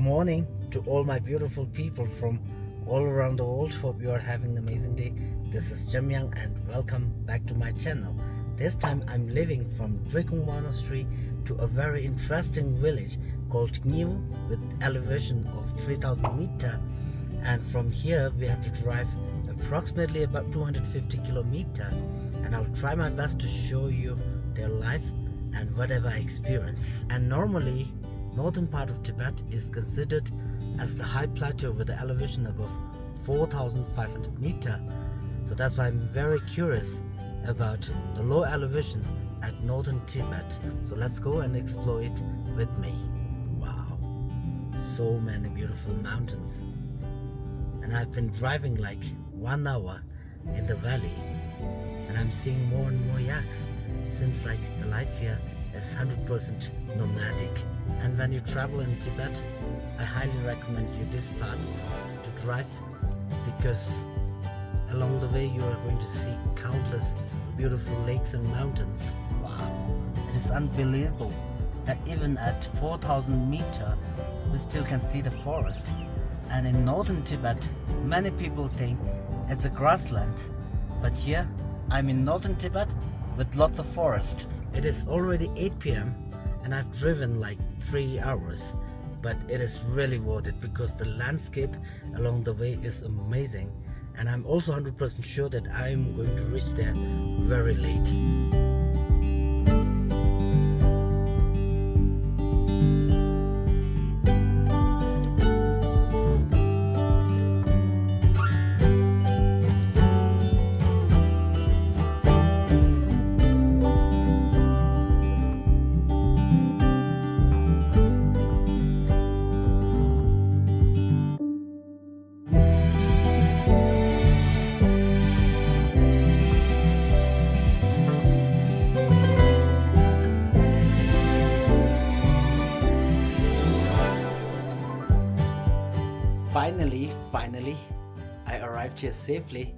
morning to all my beautiful people from all around the world. Hope you are having an amazing day. This is Jamyang and welcome back to my channel. This time I'm living from Drekung Monastery to a very interesting village called Newu with elevation of 3000 meters, and from here we have to drive approximately about 250 kilometers, and I'll try my best to show you their life and whatever I experience. And normally northern part of Tibet is considered as the high plateau with the elevation above 4500 meters, so that's why I'm very curious about the low elevation at Northern Tibet. So let's go and explore it with me. Wow, so many beautiful mountains, and I've been driving like 1 hour in the valley, and I'm seeing more and more yaks. Seems like the life here is 100% nomadic. And when you travel in Tibet, I highly recommend you this path to drive, because along the way you are going to see countless beautiful lakes and mountains. Wow, it is unbelievable that even at 4000 meters we still can see the forest. And in northern Tibet many people think it's a grassland, but here I'm in northern Tibet with lots of forest. It is already 8 p.m. and I've driven like 3 hours, but it is really worth it because the landscape along the way is amazing, and I'm also 100% sure that I'm going to reach there very late. Finally, I arrived here safely,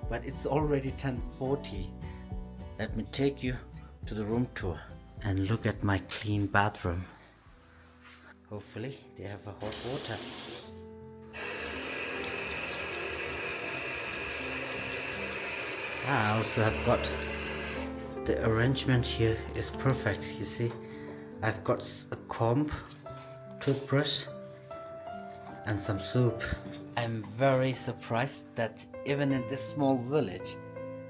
but it's already 10:40. Let me take you to the room tour and look at my clean bathroom. Hopefully they have a hot water. I also have got the arrangement here is perfect. You see, I've got a comb, toothbrush and some soup. I'm very surprised that even in this small village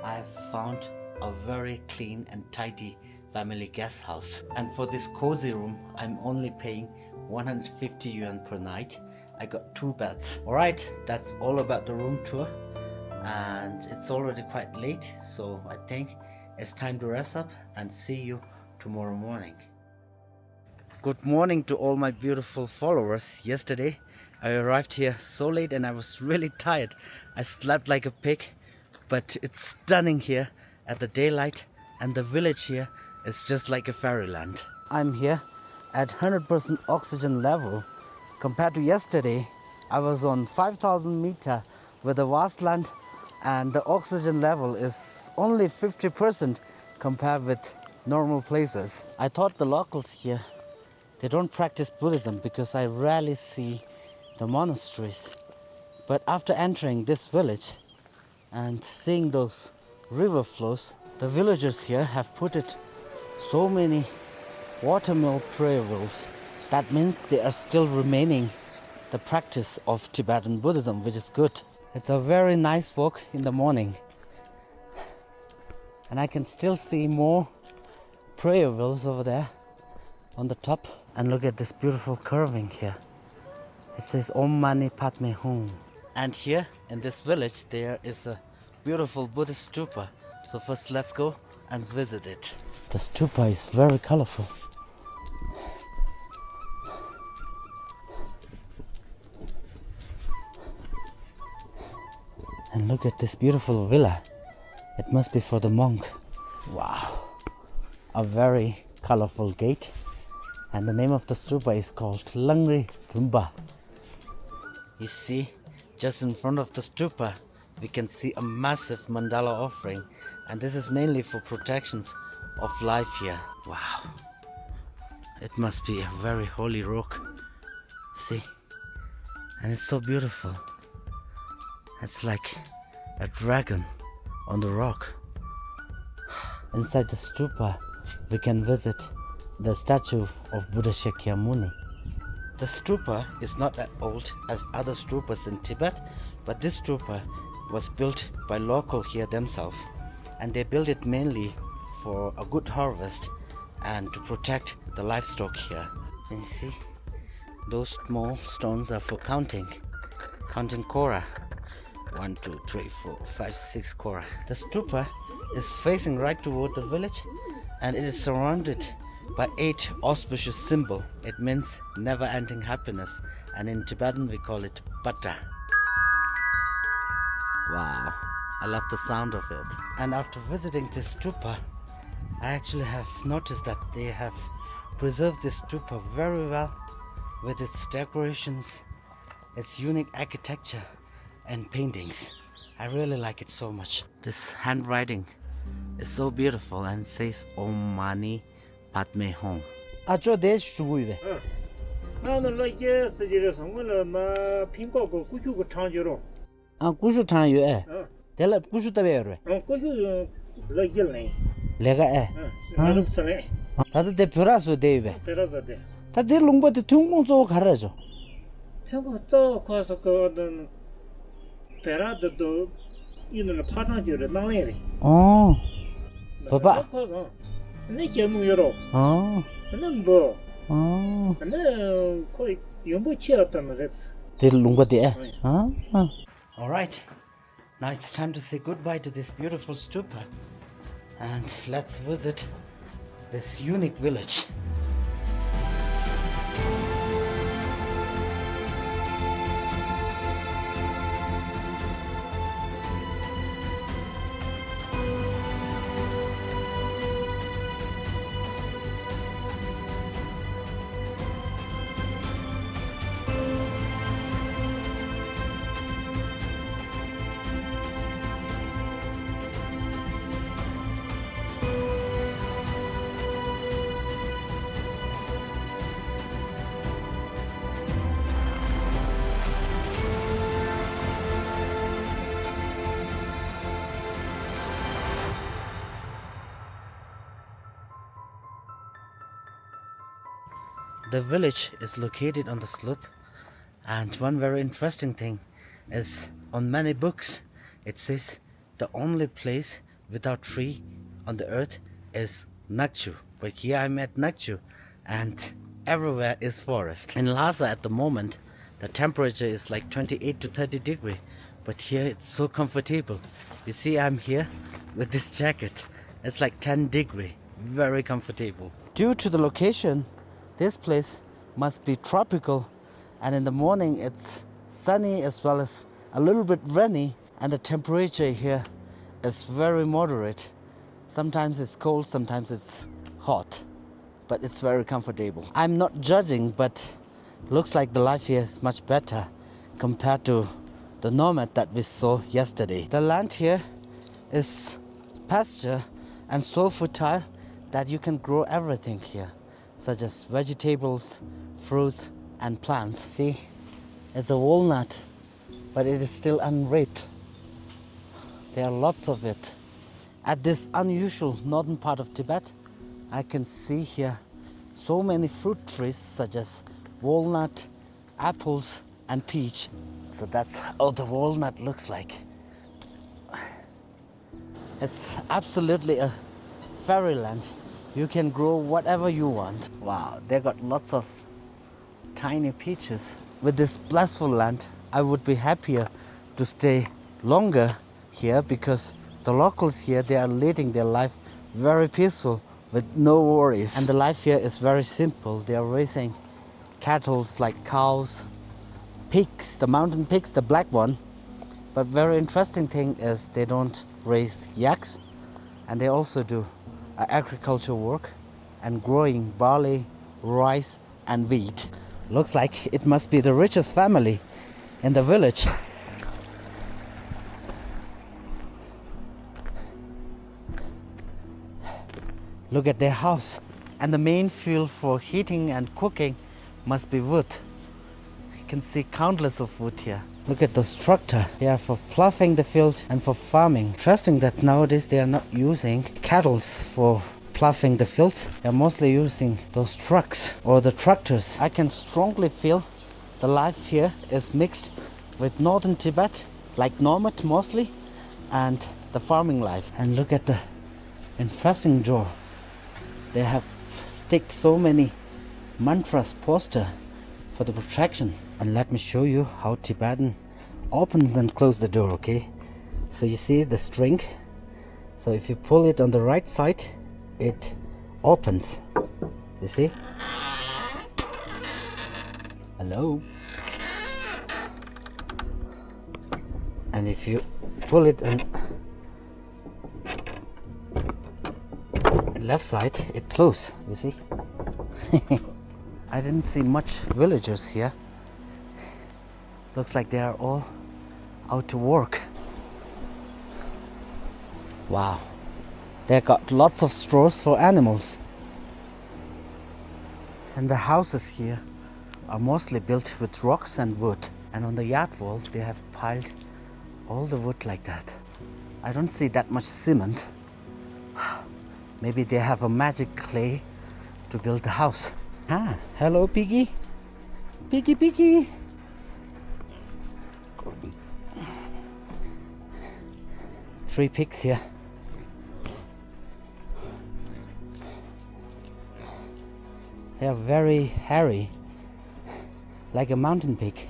I've found a very clean and tidy family guest house. And for this cozy room I'm only paying 150 yuan per night. I got 2 beds. Alright, that's all about the room tour, and it's already quite late, so I think it's time to rest up and see you tomorrow morning. Good morning to all my beautiful followers. Yesterday I arrived here so late and I was really tired. I slept like a pig, but it's stunning here at the daylight, and the village here is just like a fairyland. I'm here at 100% oxygen level. Compared to yesterday, I was on 5000 meters with a vast land, and the oxygen level is only 50% compared with normal places. I thought the locals here, they don't practice Buddhism because I rarely see the monasteries. But after entering this village and seeing those river flows, the villagers here have put it so many watermill prayer wheels. That means they are still remaining the practice of Tibetan Buddhism, which is good. It's a very nice walk in the morning, and I can still see more prayer wheels over there on the top. And look at this beautiful curving here. It says Om Mani Padme Hum. And here in this village there is a beautiful Buddhist stupa. So first let's go and visit it. The stupa is very colorful. And look at this beautiful villa. It must be for the monk. Wow. A very colorful gate. And the name of the stupa is called Langri Rumba. You see, just in front of the stupa, we can see a massive mandala offering, and this is mainly for protections of life here. Wow, it must be a very holy rock. See, And it's so beautiful. It's like a dragon on the rock. Inside the stupa, we can visit the statue of Buddha Shakyamuni. The stupa is not as old as other stupas in Tibet, but this stupa was built by local here themselves, and they built it mainly for a good harvest and to protect the livestock here. And you see, those small stones are for counting kora. 1, 2, 3, 4, 5, 6 kora. The stupa is facing right toward the village, and it is surrounded by 8 auspicious symbols. It means never-ending happiness, and in Tibetan we call it pata. Wow, I love the sound of it. And after visiting this stupa, I actually have noticed that they have preserved this stupa very well with its decorations, its unique architecture and paintings. I really like it so much. This handwriting is so beautiful and it says Om Mani Padme Hum. Acho desh chuguive. Kushu tang yu e. Dela kushu tabe yore. Kushu la yelne. Lega e. Tadu de purasu deive. Peraza de. Tadu lungbo de tungmong zo kharajo. Tengo to kwaso ko den perada do ino patang jure nangere. Oh. Papa. Ne jemu yoro. Oh. Ne bo. Oh. Ne koi yombo chiata na res. De lungbo de e. All right. Now it's time to say goodbye to this beautiful stupa, and let's visit this unique village. The village is located on the slope, and one very interesting thing is on many books it says the only place without tree on the earth is Nakchu. But here I'm at Nakchu and everywhere is forest. In Lhasa at the moment the temperature is like 28 to 30 degrees, but here it's so comfortable. You see, I'm here with this jacket. It's like 10 degrees, very comfortable. Due to the location, this place must be tropical, and in the morning it's sunny as well as a little bit rainy, and the temperature here is very moderate. Sometimes it's cold, sometimes it's hot, but it's very comfortable. I'm not judging, but looks like the life here is much better compared to the nomad that we saw yesterday. The land here is pasture and so fertile that you can grow everything here, such as vegetables, fruits, and plants. See, it's a walnut, but it is still unripe. There are lots of it. At this unusual northern part of Tibet, I can see here so many fruit trees such as walnut, apples, and peach. So that's how the walnut looks like. It's absolutely a fairyland. You can grow whatever you want. Wow, they got lots of tiny peaches. With this blissful land, I would be happier to stay longer here because the locals here, they are leading their life very peaceful with no worries. And the life here is very simple. They are raising cattle like cows, pigs, the mountain pigs, the black one. But very interesting thing is they don't raise yaks, and they also do agriculture work and growing barley, rice, and wheat. Looks like it must be the richest family in the village. Look at their house. And the main fuel for heating and cooking must be wood. can see countless of wood here. Look at those tractor. They are for ploughing the field and for farming. Interesting that nowadays they are not using cattle for ploughing the fields. They are mostly using those trucks or the tractors. I can strongly feel the life here is mixed with Northern Tibet, like nomad mostly, and the farming life. And look at the interesting door. They have sticked so many mantras poster for the protection. And let me show you how Tibetan opens and close the door, okay? So you see the string. So if you pull it on the right side, it opens. You see? Hello? And if you pull it on left side, it closes. You see? I didn't see much villagers here. Looks like they are all out to work. Wow. They got lots of straws for animals. And the houses here are mostly built with rocks and wood. And on the yard wall, they have piled all the wood like that. I don't see that much cement. Maybe they have a magic clay to build the house. Ah, hello, Piggy. Piggy, Piggy. 3 pigs here. They are very hairy, like a mountain pig.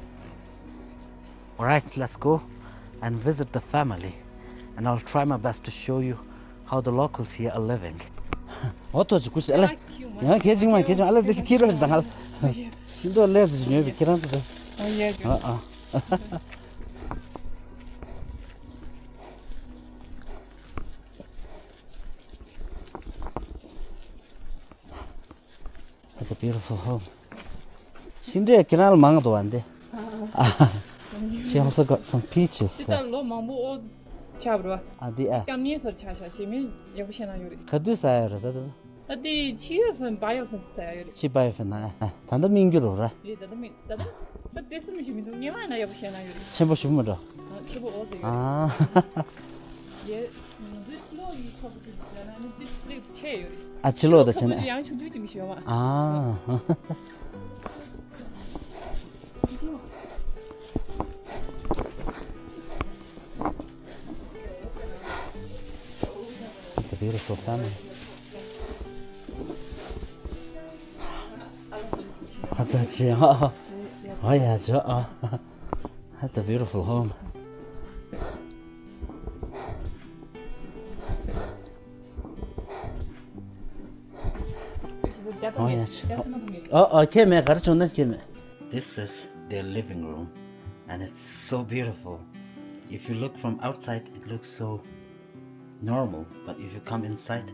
Alright, let's go and visit the family. And I'll try my best to show you how the locals here are living. It's a beautiful home. She also got some peaches. 어디 7月份, 8月份 써요. 7,800원. 단도 민규로라. 됐으면 지금도 얼마나 여보시나 요리. 첨부 shum으로. 제보 어디. 아. 예, 슬로이 커브잖아요. 네, 체요. 아, 질로도 전에. 양초 주지 미셔. 아. It's a beautiful family. That's a beautiful home. This is their living room, and it's so beautiful. If you look from outside, it looks so normal, but if you come inside,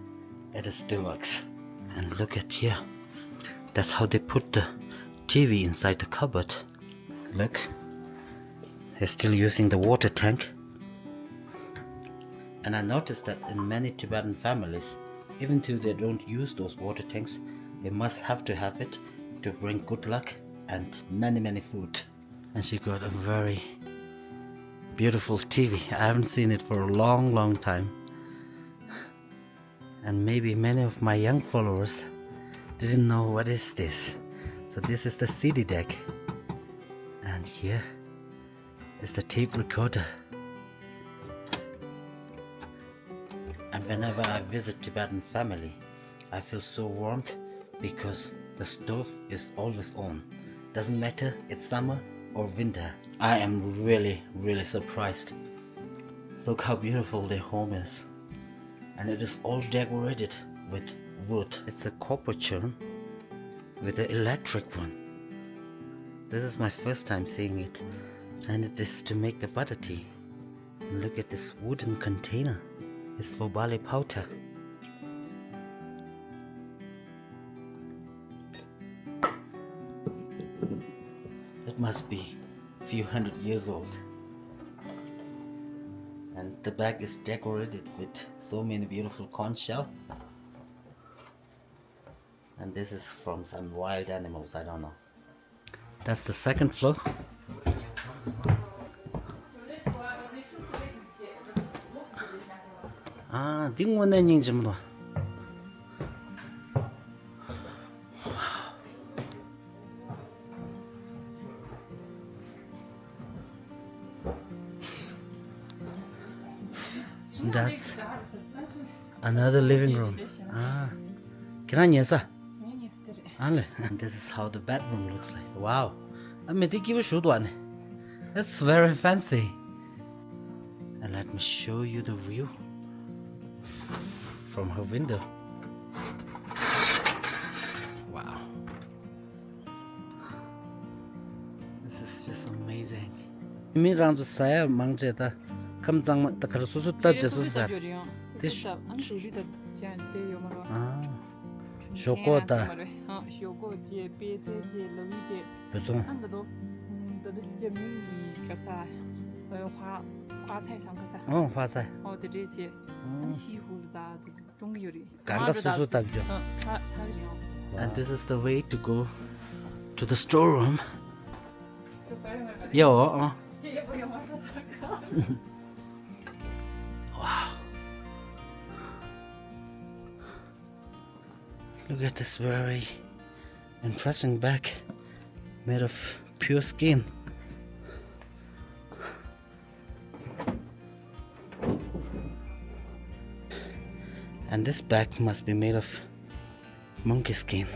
it is deluxe. And look at here. That's how they put the TV inside the cupboard. Look, they're still using the water tank. And I noticed that in many Tibetan families, even though they don't use those water tanks, they must have to have it to bring good luck and many food. And she got a very beautiful TV. I haven't seen it for a long time. And maybe many of my young followers didn't know what is this. So this is the CD deck, and here is the tape recorder. And whenever I visit Tibetan family, I feel so warmed because the stove is always on. Doesn't matter it's summer or winter. I am really surprised. Look how beautiful their home is, and it is all decorated with wood. It's a copper churn with the electric one. This is my first time seeing it, and it is to make the butter tea. And look at this wooden container. It's for barley powder. It must be a few hundred years old. And the bag is decorated with so many beautiful conch shell. And this is from some wild animals, I don't know. That's the second floor. Ah, ding one ending jim. That's another living room. Ah, can I answer? And this is how the bedroom looks like. Wow, I mean, they give you one. That's very fancy. And let me show you the view from her window. Wow, this is just amazing. Me round the saya mangjeta. Come down the Karasusu touches us. This Shokota. Oh, what's that? And this is the way to go to the storeroom. Yo, wow. Look at this very interesting bag made of pure skin. And this bag must be made of monkey skin.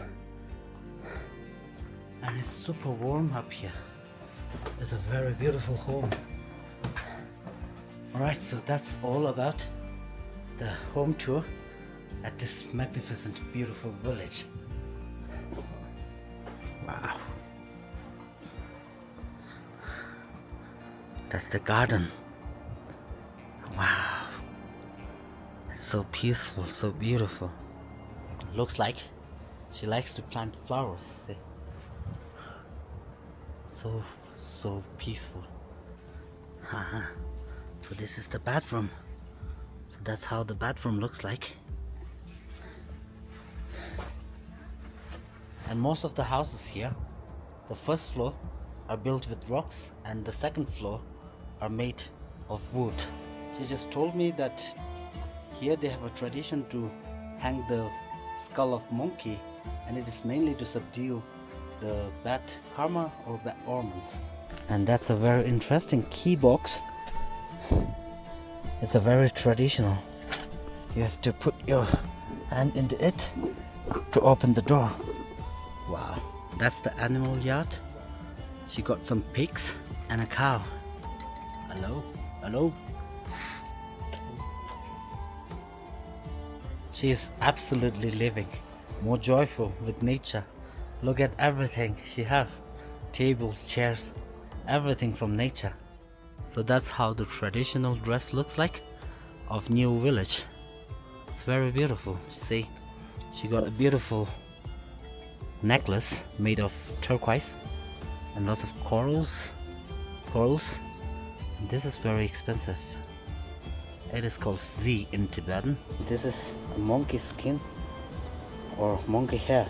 And it's super warm up here. It's a very beautiful home. Alright, so that's all about the home tour at this magnificent, beautiful village. Wow. That's the garden. Wow. It's so peaceful, so beautiful. Looks like she likes to plant flowers. See? So peaceful. So this is the bathroom. So that's how the bathroom looks like. And most of the houses here, the first floor are built with rocks and the second floor are made of wood. She just told me that here they have a tradition to hang the skull of monkey, and it is mainly to subdue the bad karma or bad omens. And that's a very interesting key box. It's a very traditional. You have to put your hand into it to open the door. Wow, that's the animal yard. She got some pigs and a cow. Hello, hello. She is absolutely living, more joyful with nature. Look at everything she have. Tables, chairs, everything from nature. So that's how the traditional dress looks like of Newu village. It's very beautiful. See, she got a beautiful necklace made of turquoise and lots of corals. And this is very expensive. It is called Z in Tibetan. This is a monkey skin or monkey hair.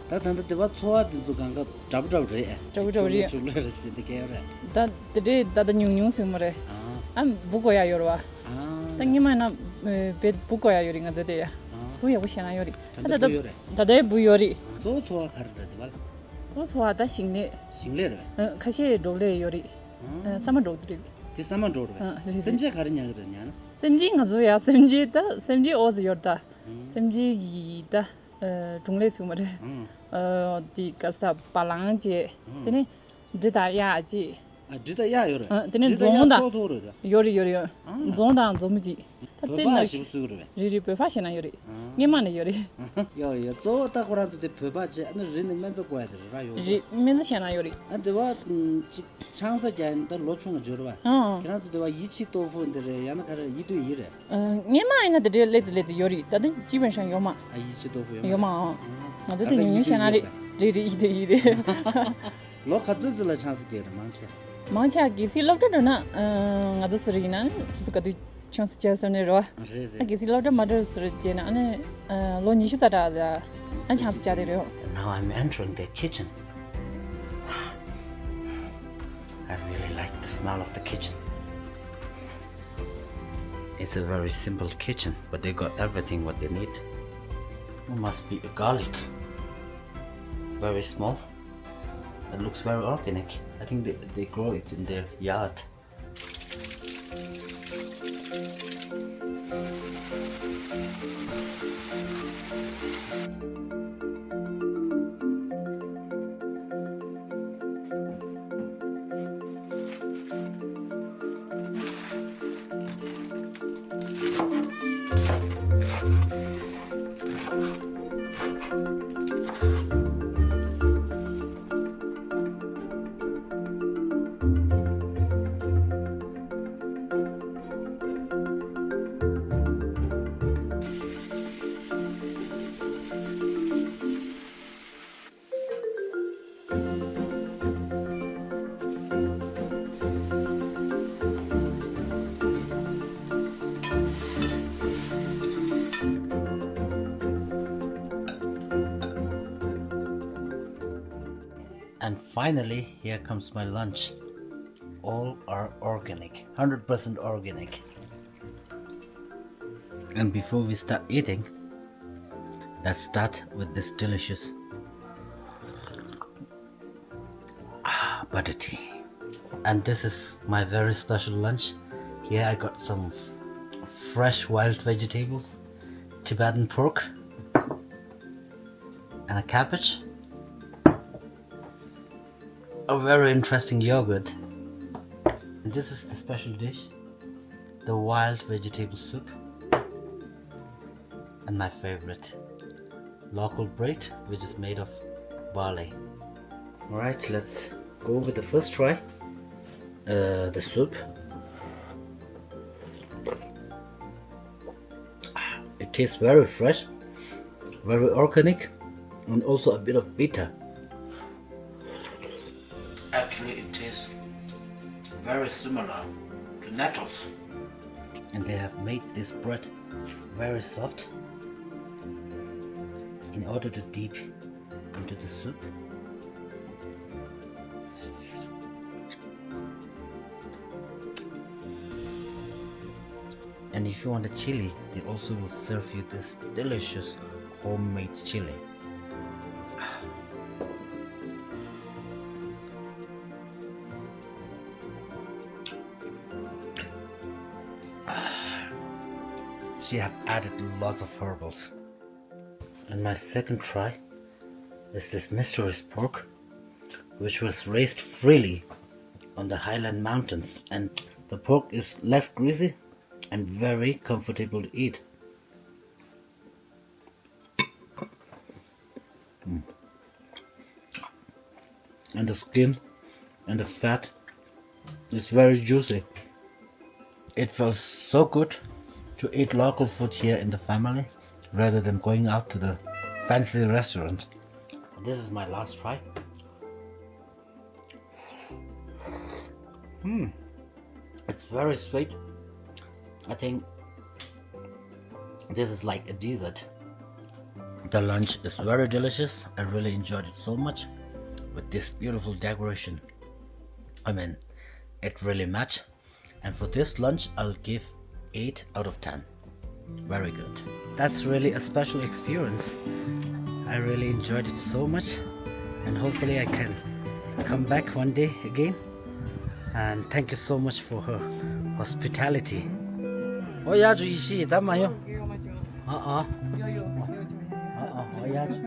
That the new summer. I'm Bukoya Yorwa. Tangimana bed Bukoya Yoring the day. Buya Yori. The day Buyori. Those who are dashing it. Kashi Dole Yori. Summer Dole. The summer door. Semja Karinya. Semji Azuya, Semji Oz Yorda. Semji Yida. Jungle summer. The Casa Palange. Then did I yaji? I did a yayor. Then Zonda Yori Zonda Zomji. Really professional Yori. Yamana Yori. Yo, so Takoraz the Pubache and the Rinimens of weather, right? Menashana Yori. And there was chance again the Lochung Jurva. Cannot do a Yichi tofu in the Yanaka Yidu Yere. Yama in the deal late Yori, that didn't even show Yoma. I Yichi tofu. Yoma. Not the missionary. Really. Look at the chance to get a mancha. Mancha gives you loved it or not. Other Serena, Suzuka chance just on a row. I guess you loved the mother's Regina and Lonisha and chance chatted. Now I'm entering the kitchen. I really like the smell of the kitchen. It's a very simple kitchen, but they got everything what they need. It must be a garlic. Very small. It looks very organic. I think they grow it in their yard. And finally, here comes my lunch. All are organic, 100% organic. And before we start eating, let's start with this delicious butter tea. And this is my very special lunch. Here I got some fresh wild vegetables, Tibetan pork, and a cabbage. A very interesting yogurt. And this is the special dish, the wild vegetable soup. And my favorite, local bread, which is made of barley. Alright, let's go with the first try. The soup. It tastes very fresh, very organic, and also a bit of bitter. Actually, it tastes very similar to nettles. And they have made this bread very soft in order to dip into the soup. And if you want a chili, they also will serve you this delicious homemade chili. She have added lots of herbals. And my second try is this mystery pork, which was raised freely on the highland mountains, and the pork is less greasy and very comfortable to eat. And the skin and the fat is very juicy. It feels so good to eat local food here in the family rather than going out to the fancy restaurant. This is my last try. It's very sweet. I think this is like a dessert. The lunch is very delicious. I really enjoyed it so much with this beautiful decoration. I mean, it really matched. And for this lunch, I'll give 8 out of 10. Very good. That's really a special experience. I really enjoyed it so much, and hopefully I can come back one day again. And thank you so much for her hospitality. Oya ju ishi tamayo. Oya ju.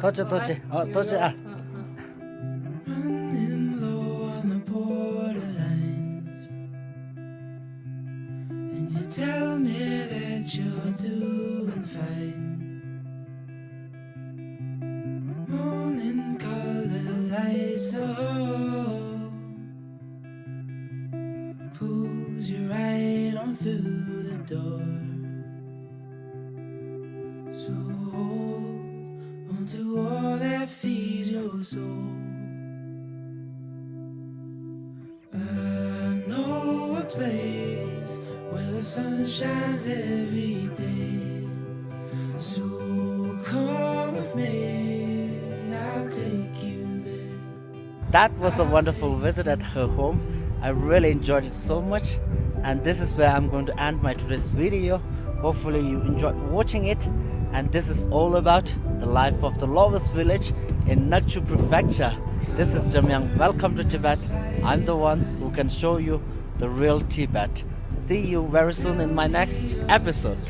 Toche. Running low on the borderlines, and you tell me that you're doing fine. Morning color lights the hall, pulls you right on through the door. So hold on to all that feeds your soul. I know a place where the sun shines every day. So come with me, I'll take you there. that was a wonderful visit at her home. I really enjoyed it so much, and this is where I'm going to end my today's video. Hopefully you enjoyed watching it, and this is all about the life of the lowest village in Newu prefecture. This is Jamyang. Welcome to Tibet. I'm the one who can show you the real Tibet. See you very soon in my next episode.